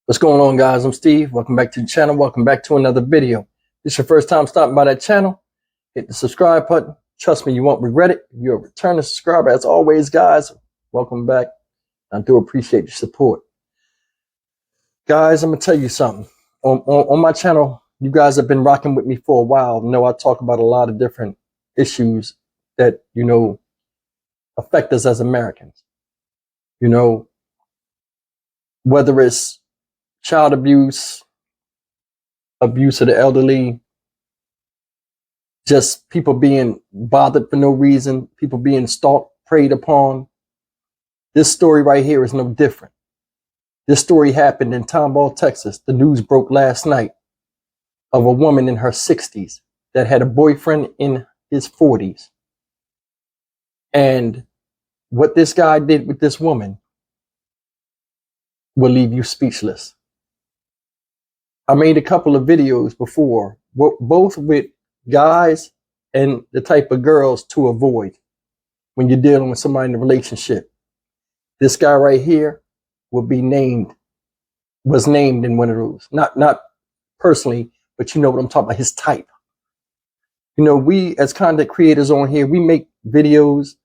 What's going on, guys? I'm Steve. Welcome back to the channel. Welcome back to another video. If this is your first time stopping by that channel, hit the subscribe button. Trust me, you won't regret it. If you're a returning subscriber, as always, guys, welcome back. I do appreciate your support. Guys, I'm going to tell you something. On my channel, you guys have been rocking with me for a while. You know, I talk about a lot of different issues that, affect us as Americans. Whether it's child abuse, abuse of the elderly, just people being bothered for no reason, people being stalked, preyed upon. This story right here is no different. This story happened in Tomball, Texas. The news broke last night of a woman in her 60s that had a boyfriend in his 40s. And what this guy did with this woman will leave you speechless. I made a couple of videos before, both with guys and the type of girls to avoid when you're dealing with somebody in a relationship. This guy right here was named in one of those. Not personally, but you know what I'm talking about, his type. We as content creators on here, we make videos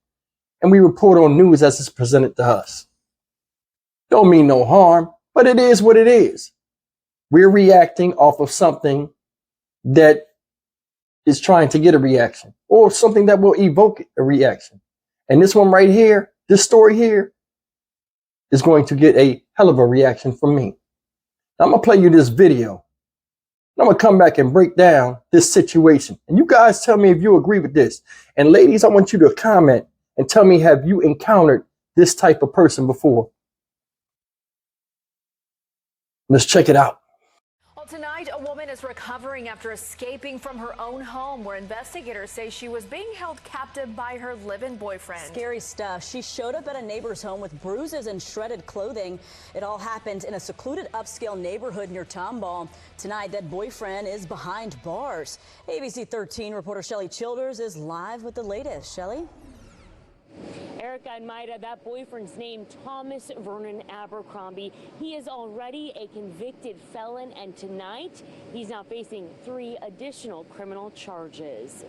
and we report on news as it's presented to us. Don't mean no harm, but it is what it is. We're reacting off of something that is trying to get a reaction, or something that will evoke a reaction. And this one right here, this story here, is going to get a hell of a reaction from me. Now, I'm going to play you this video. I'm going to come back and break down this situation. And you guys tell me if you agree with this. And ladies, I want you to comment and tell me, have you encountered this type of person before? Let's check it out. Well, tonight, a woman is recovering after escaping from her own home, where investigators say she was being held captive by her live-in boyfriend. Scary stuff. She showed up at a neighbor's home with bruises and shredded clothing. It all happened in a secluded upscale neighborhood near Tomball. Tonight, that boyfriend is behind bars. ABC 13 reporter Shelly Childers is live with the latest. Shelly? Erica and Maida, that boyfriend's name, Thomas Vernon Abercrombie. He is already a convicted felon, and tonight he's now facing 3 additional criminal charges.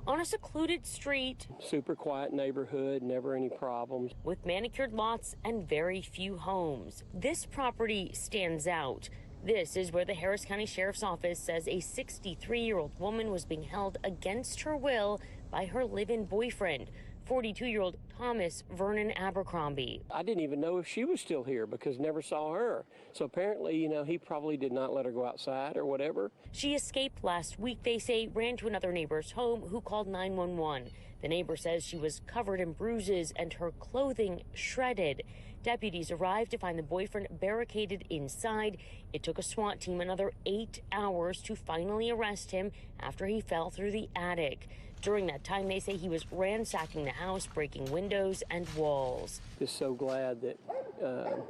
On a secluded street, super quiet neighborhood, never any problems, with manicured lots and very few homes, this property stands out. This is where the Harris County Sheriff's Office says a 63-year-old woman was being held against her will by her live-in boyfriend, 42-year-old Thomas Vernon Abercrombie. I didn't even know if she was still here because never saw her. So apparently, he probably did not let her go outside or whatever. She escaped last week, they say, ran to another neighbor's home who called 911. The neighbor says she was covered in bruises and her clothing shredded. Deputies arrived to find the boyfriend barricaded inside. It took a SWAT team another 8 hours to finally arrest him after he fell through the attic. During that time, they say he was ransacking the house, breaking windows and walls. Just so glad that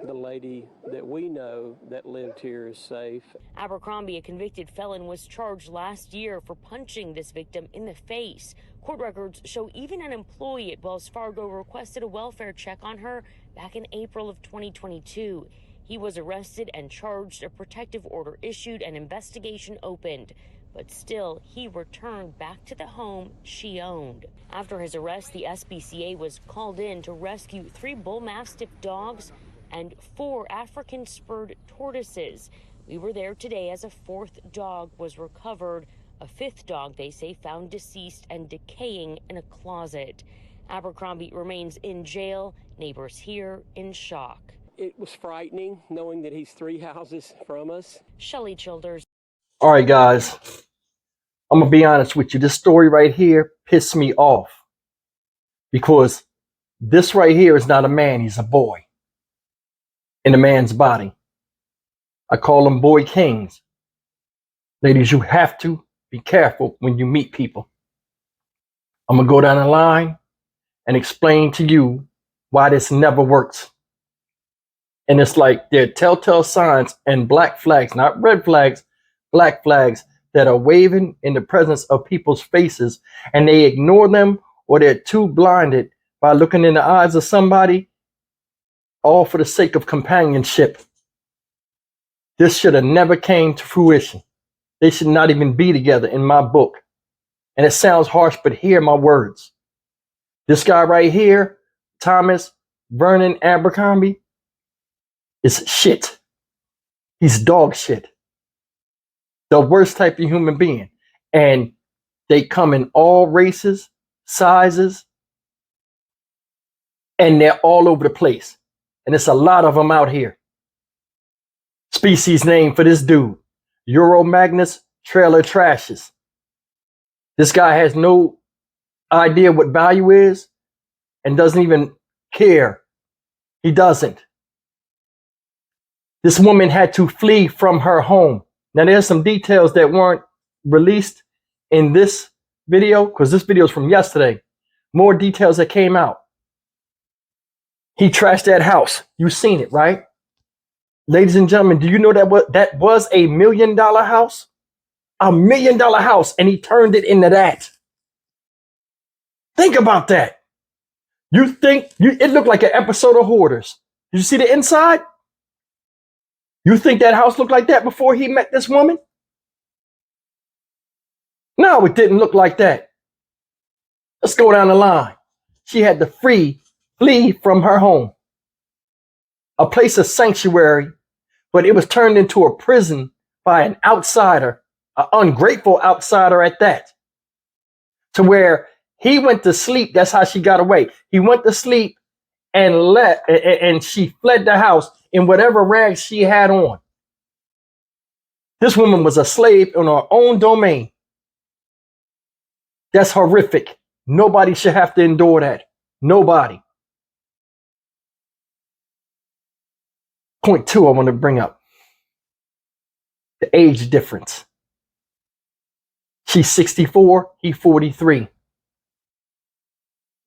the lady that we know that lived here is safe. Abercrombie, a convicted felon, was charged last year for punching this victim in the face. Court records show even an employee at Wells Fargo requested a welfare check on her back in April of 2022. He was arrested and charged, a protective order issued, and investigation opened. But still, he returned back to the home she owned. After his arrest, the SPCA was called in to rescue 3 bull mastiff dogs and 4 African spurred tortoises. We were there today as a 4th dog was recovered. A 5th dog, they say, found deceased and decaying in a closet. Abercrombie remains in jail. Neighbors here in shock. It was frightening knowing that he's 3 houses from us. Shelly Childers. All right, guys, I'm going to be honest with you. This story right here pissed me off because this right here is not a man. He's a boy in a man's body. I call them boy kings. Ladies, you have to be careful when you meet people. I'm going to go down the line and explain to you why this never works. And it's like there are telltale signs and black flags, not red flags, black flags that are waving in the presence of people's faces, and they ignore them, or they're too blinded by looking in the eyes of somebody, all for the sake of companionship. This should have never came to fruition. They should not even be together in my book. And it sounds harsh, but hear my words. This guy right here, Thomas Vernon Abercrombie, is shit. He's dog shit. The worst type of human being. And they come in all races, sizes, and they're all over the place. And it's a lot of them out here. Species name for this dude, Euromagnus trailer trashes. This guy has no idea what value is and doesn't even care. He doesn't. This woman had to flee from her home. Now there's some details that weren't released in this video because this video is from yesterday. More details that came out. He trashed that house. You've seen it, right? Ladies and gentlemen, do you know that was a $1 million house? $1 million house, and he turned it into that. Think about that. It looked like an episode of Hoarders. Did you see the inside? You think that house looked like that before he met this woman? No, it didn't look like that. Let's go down the line. She had to flee from her home. A place of sanctuary, but it was turned into a prison by an outsider, an ungrateful outsider at that. To where he went to sleep. That's how she got away. He went to sleep and she fled the house in whatever rags she had on. This woman was a slave in her own domain. That's horrific. Nobody should have to endure that. Nobody. Point 2 I want to bring up. The age difference. She's 64, he's 43. A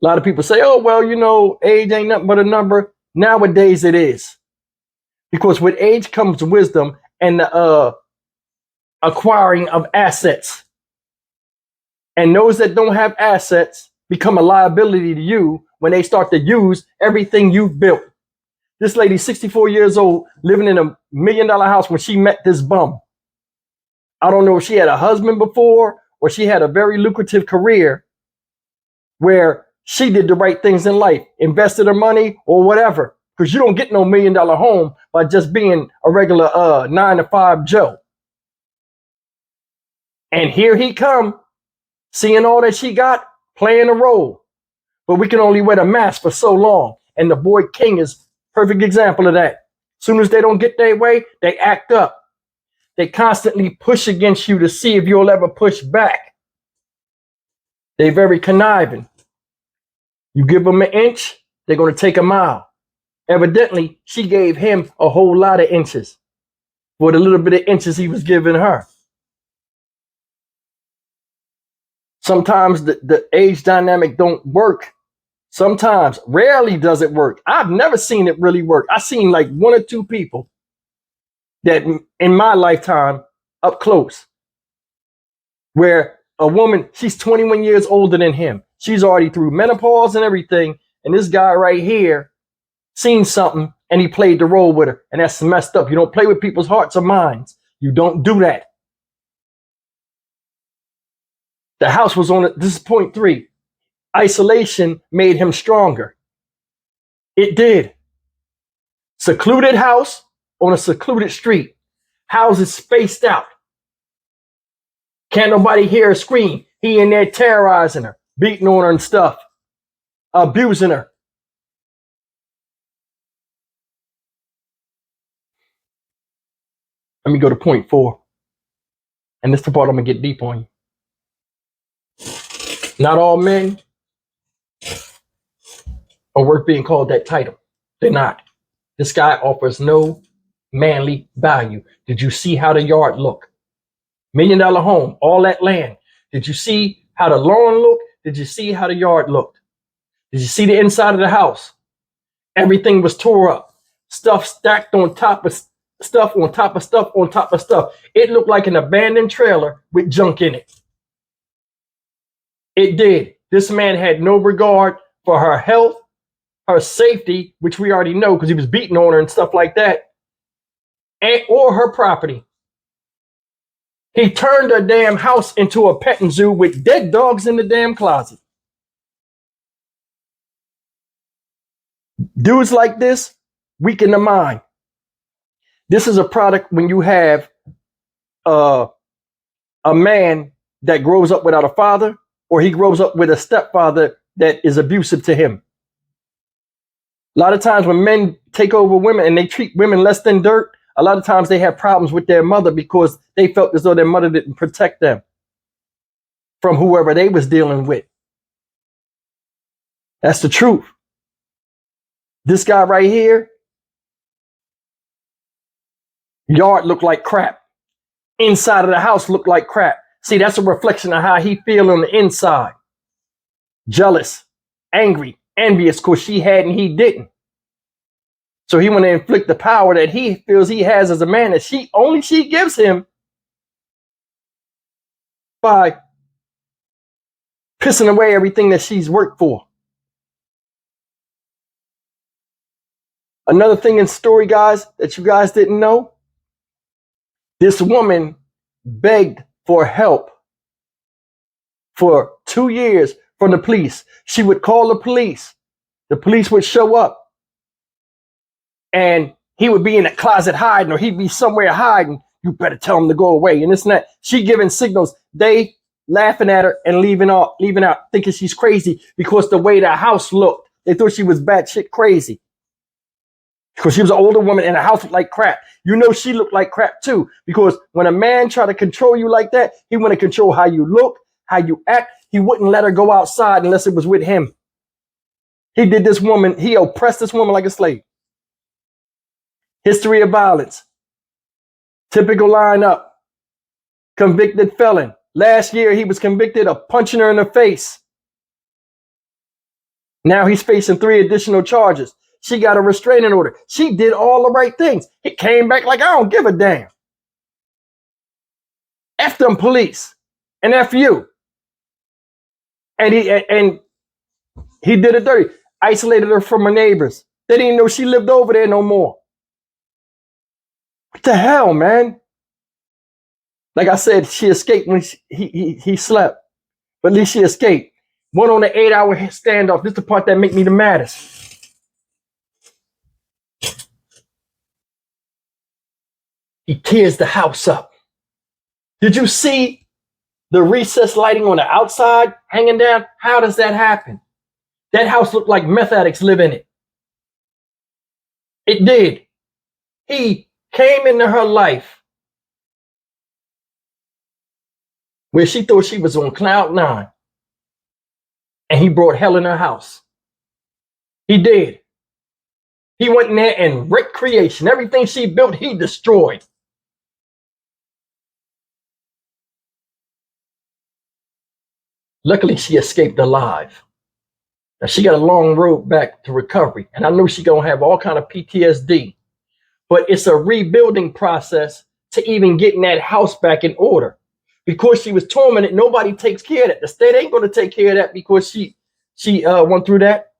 lot of people say, oh, well, you know, age ain't nothing but a number. Nowadays it is. Because with age comes wisdom and the acquiring of assets. And those that don't have assets become a liability to you when they start to use everything you've built. This lady, 64 years old, living in a $1 million house when she met this bum. I don't know if she had a husband before or she had a very lucrative career where she did the right things in life, invested her money or whatever. Because you don't get no $1 million home by just being a regular 9-to-5 Joe. And here he come, seeing all that she got, playing a role. But we can only wear the mask for so long. And the boy King is perfect example of that. Soon as they don't get their way, they act up. They constantly push against you to see if you'll ever push back. They're very conniving. You give them an inch, they're going to take a mile. Evidently, she gave him a whole lot of inches for the little bit of inches he was giving her. Sometimes the age dynamic don't work. Sometimes, rarely does it work. I've never seen it really work. I've seen like 1 or 2 people that in my lifetime up close where a woman, she's 21 years older than him. She's already through menopause and everything. And this guy right here seen something and he played the role with her. And that's messed up. You don't play with people's hearts or minds. You don't do that. The house was on it. This is point 3. Isolation made him stronger. It did. Secluded house on a secluded street. Houses spaced out. Can't nobody hear her scream. He in there terrorizing her, beating on her and stuff, abusing her. Let me go to point 4. And this is the part I'm going to get deep on you. Not all men are worth being called that title. They're not. This guy offers no manly value. Did you see how the yard looked? $1 million home, all that land. Did you see how the lawn looked? Did you see how the yard looked? Did you see the inside of the house? Everything was tore up. Stuff stacked on top of stuff, on top of stuff, on top of stuff. It looked like an abandoned trailer with junk in it. It did. This man had no regard for her health, her safety, which we already know because he was beating on her and stuff like that. or her property. He turned her damn house into a petting zoo with dead dogs in the damn closet. Dudes like this weaken the mind. This is a product when you have a man that grows up without a father, or he grows up with a stepfather that is abusive to him. A lot of times when men take over women and they treat women less than dirt, a lot of times they have problems with their mother because they felt as though their mother didn't protect them from whoever they was dealing with. That's the truth. This guy right here, yard looked like crap. Inside of the house looked like crap. See, that's a reflection of how he feel on the inside. Jealous, angry, envious because she had and he didn't. So he want to inflict the power that he feels he has as a man that she gives him by pissing away everything that she's worked for. Another thing in story, guys, that you guys didn't know, this woman begged for help for 2 years from the police. She would call the police. The police would show up. And he would be in a closet hiding, or he'd be somewhere hiding. You better tell him to go away. And it's not. She giving signals. They laughing at her and leaving out, thinking she's crazy because the way the house looked. They thought she was batshit crazy. Because she was an older woman and the house looked like crap. You know she looked like crap too. Because when a man try to control you like that, he want to control how you look, how you act. He wouldn't let her go outside unless it was with him. He oppressed this woman like a slave. History of violence. Typical lineup. Convicted felon. Last year, he was convicted of punching her in the face. Now he's facing 3 additional charges. She got a restraining order. She did all the right things. He came back like, I don't give a damn. F them police and F you. And he did it dirty. Isolated her from her neighbors. They didn't even know she lived over there no more. What the hell, man? Like I said, she escaped when he slept. But at least she escaped. Went on an 8-hour standoff. This is the part that make me the maddest. He tears the house up. Did you see the recessed lighting on the outside hanging down? How does that happen? That house looked like meth addicts live in it. It did. He came into her life where she thought she was on cloud 9. And he brought hell in her house. He did. He went in there and wrecked creation. Everything she built, he destroyed. Luckily, she escaped alive. Now, she got a long road back to recovery. And I know she's going to have all kind of PTSD. But it's a rebuilding process to even getting that house back in order. Because she was tormented, nobody takes care of that. The state ain't going to take care of that because she went through that.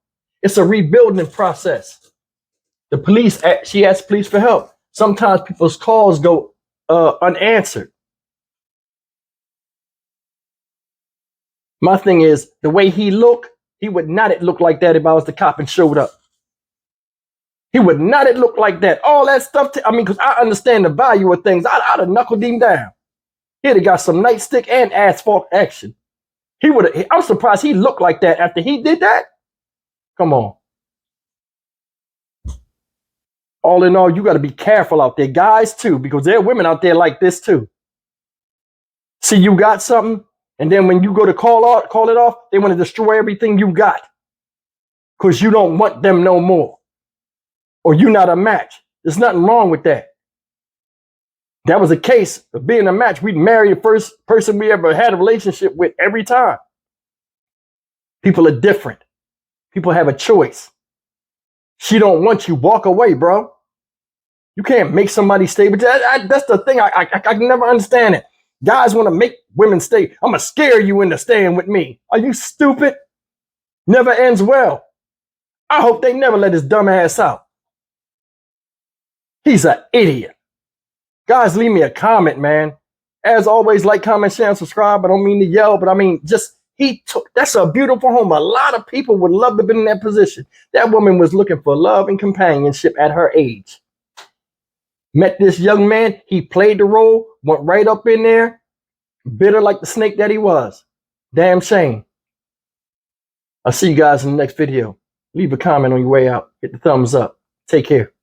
It's a rebuilding process. The police, she asked police for help. Sometimes people's calls go unanswered. My thing is, the way he looked, he would not have looked like that if I was the cop and showed up. He would not have looked like that. All that stuff, because I understand the value of things. I'd have knuckled him down. He'd have got some nightstick and asphalt action. I'm surprised he looked like that after he did that. Come on. All in all, you got to be careful out there. Guys, too, because there are women out there like this, too. See, you got something, and then when you go to call it off, they want to destroy everything you got because you don't want them no more. Or you're not a match. There's nothing wrong with that. That was a case of being a match. We'd marry the first person we ever had a relationship with every time. People are different. People have a choice. She don't want you. Walk away, bro. You can't make somebody stay with you. That's the thing. I can never understand it. Guys want to make women stay. I'm going to scare you into staying with me. Are you stupid? Never ends well. I hope they never let his dumb ass out. He's an idiot. Guys, leave me a comment, man. As always, like, comment, share, and subscribe. I don't mean to yell, but I mean, just, that's a beautiful home. A lot of people would love to be in that position. That woman was looking for love and companionship at her age. Met this young man. He played the role, went right up in there, bitter like the snake that he was. Damn shame. I'll see you guys in the next video. Leave a comment on your way out. Hit the thumbs up. Take care.